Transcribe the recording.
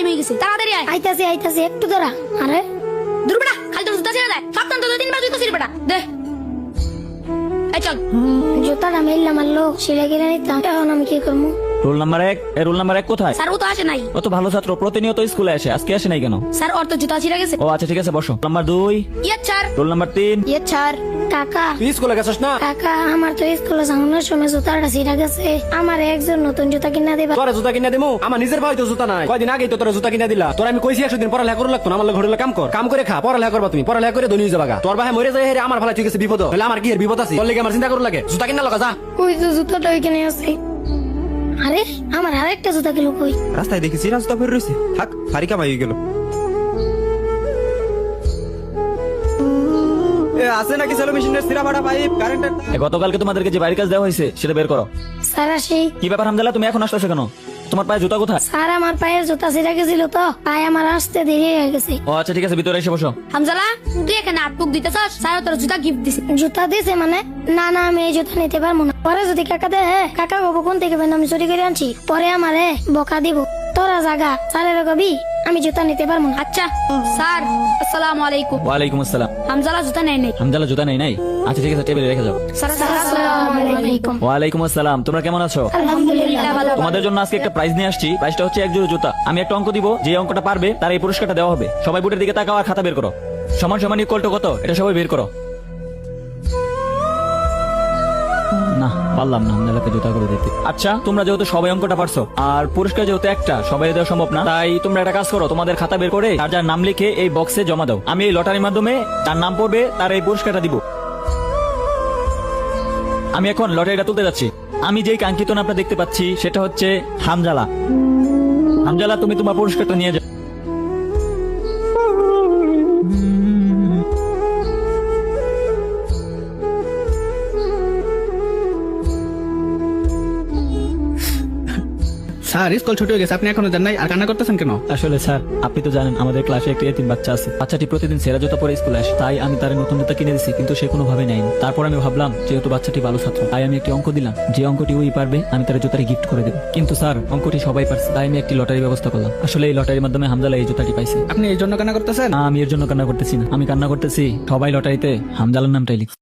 হয়ে গেছে, তাড়াতাড়ি আয়। আইতাছি আইতাছি, একটু দাঁড়া। আরে দূর বেটা, খালি তোর জুতা ছেড়ে দেয়, সপ্তাহ তো 2-3 বার জুতা ছিঁড়ে বেটা, দে এই চল। জুতাটা মেললাম, মারলো সিলে গেলে নিতাম, এখন আমি কি করবো? রোল নাম্বার 1, এই রোল নাম্বার 1 কোথায়? স্যার ও তো আসে নাই। ও তো ভালো ছাত্র, প্রতিনিয়ত স্কুলে আসে, আজকে আসে নাই কেন? স্যার ওর তো জুতা ছিঁড়ে গেছে। ও আচ্ছা ঠিক আছে, বসো। নাম্বার 2, ইয়ে স্যার। Roll number 3। ইয়ে স্যার। কাকা তুই স্কুলে গেছিস না? কাকা, আমার তো স্কুলে যাওয়ানোর সময় জুতাটা ছিঁড়া গেছে, আমার একজন নতুন জুতা কিনা দিবা? তোরা জুতা কিনে দিমু? আমার নিজের ভাই তো জুতা নাই, কয়দিন আগেই তো তোরা জুতা কিনে দিলা। তোর আমি কইছি 100 দিন পড়ালেখা করে লাগতো না, আমার ঘরে কাম কর, কাম করে খা, পড়ালেখা করবা তুমি, পড়ালেখা করে ধনী হয়ে যাবা গা। তোর ভাই মরে যায় হেরে আমার ভালো ঠিক আছে বিপদ, তাহলে আমার কি এর বিপদ আছে? তোর লেগে আমার চিন্তা করু লাগে, জুতা কিনা লগা যা। ওই তো জুতাটা ওইখানে আছে। আরে আমার আরেকটা জুতা গেল কই? রাস্তায় দেখেছি রাস্তা ফের রয়েছে, থাক ফারিকা মাই গেল। আছে নাকি সেলো মেশিনের সিরা ভাড়া পাইপ কারেন্টের? গতকালকে তোমাদেরকে যে বাড়ির কাজ দেওয়া হয়েছে সেটা বের করো। স্যার আসি। কি ব্যাপার হামজালা, তুমি এখন আসতেছো কেন? তোমার পায়ে জুতা কোথায়? স্যার আমার পায়ের জুতা ছিঁড়া গেছিল তো, পায়ে আমার আসতে দেরি হয়ে গেছে। ও আচ্ছা ঠিক আছে, ভিতরে এসে বসো। হামজালা, তুই এখানে আটপুক দিতেছস, স্যার তোর জুতা গিফট দিছে। জুতা দিছে মানে? না না, আমি এই জুতা নিতে পারবো না। পরে যদি কাকা দে, কাকা বাবু কোন থেকে পেন, আমি চুরি করে আনছি, পরে আমারে বকা দিব। তোরা জাগা, স্যারের কবি আমি জুতা নিতে পারবো না। আচ্ছা স্যার, আসসালামু আলাইকুম। ওয়ালাইকুম আসসালাম। হামজালা জুতা নেই নাই। হামজালা জুতা নেই নাই? আচ্ছা ঠিক আছে, টেবিলে রেখে যাও। স্যার আসসালামু আলাইকুম। ওয়ালাইকুম আসসালাম। তোমরা কেমন আছো? আলহামদুলিল্লাহ ভালো। তোমাদের জন্য আজকে একটা প্রাইজ নিয়ে আসছি। প্রাইজটা হচ্ছে এক জোড়া জুতা। আমি একটা অঙ্ক দিব, যে অঙ্কটা পারবে তার এই পুরস্কারটা দেওয়া হবে। সবাই বুটের দিকে তাকাও আর খাতা বের করো। সমান সমান ইকুয়াল টু কত, এটা সবাই বের করো। না পারলাম না হামজালাকে জুতা করে দিতে। আচ্ছা তোমরা যেহেতু সবাই অঙ্কটা পারছো আর পুরস্কার যেহেতু একটা, সবাই দেওয়া সম্ভব না, তাই তোমরা একটা কাজ করো, তোমাদের খাতা বের করে আর যার নাম লিখে এই বক্সে জমা দাও। আমি এই লটারির মাধ্যমে তার নাম পড়বে, তার এই পুরস্কারটা দিব। আমি এখন লটারিটা তুলতে যাচ্ছি। আমি যেই কাঙ্ক্ষিত নামটা দেখতে পাচ্ছি সেটা হচ্ছে হামজালা। হামজালা, তুমি তোমার পুরস্কারটা নিয়ে যাও। স্যার স্কুল ছুটি হয়ে গেছে, আপনি এখনো যান নাই, আর কান্না করতেছেন কেন? আসলে স্যার, আপনি তো জানেন আমাদের ক্লাসে একটা এতিম বাচ্চা আছে। বাচ্চাটি প্রতিদিন সেরা জুতা পরে স্কুলে আসে, তাই আমি তার নতুন জুতা কিনে দিছি, কিন্তু সে কোনোভাবে নেয়নি। তারপর আমি ভাবলাম যেহেতু বাচ্চাটি ভালো ছাত্র, তাই আমি একটি অঙ্ক দিলাম, যে অঙ্কটি ওই পারবে আমি তার জুতাটি গিফট করে দেবো। কিন্তু স্যার অঙ্কটি সবাই পারছে, তাই আমি একটি লটারির ব্যবস্থা করলাম। আসলে এই লটারির মাধ্যমে হামজালা এই জুতাটি পাইছে। আপনি এই জন্য কান্না করতেছেন? না, আমি এর জন্য কান্না করতেছি না, আমি কান্না করতেছি সবাই লটারিতে হামজালার নামটাই লিখছে।